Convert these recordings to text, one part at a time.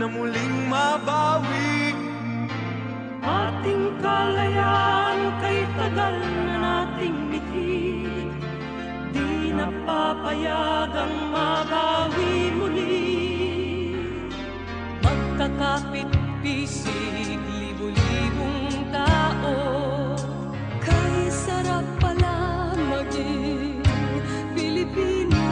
na muling mabawi. Ating kalayaan kay tagal na nating bitin, di napapayagang mabawi muli. Magkakapit-pisig, libo-libong tao, kay sarap pala maging Pilipino.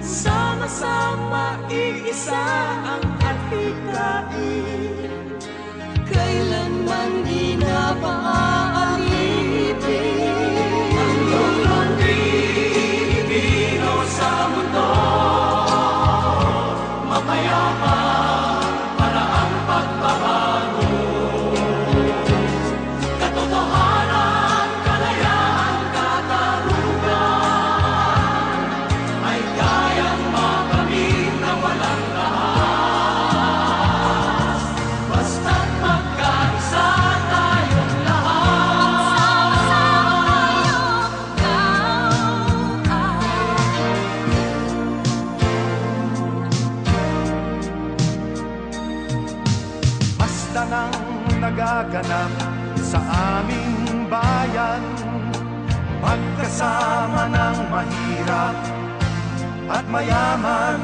Sama-sama iisa ang adhikain, kailanman di na maaalipin. Ang Pilipino sa mundo, mapayapa para ang pagbabago. Katotohanan, kalayaan, katarungan ay kayang makamit na walang lahat. Basta't magkaisa tayong lahat. Basta nang nagaganap sa aming bayan, magkasama ng mahirap at mayaman,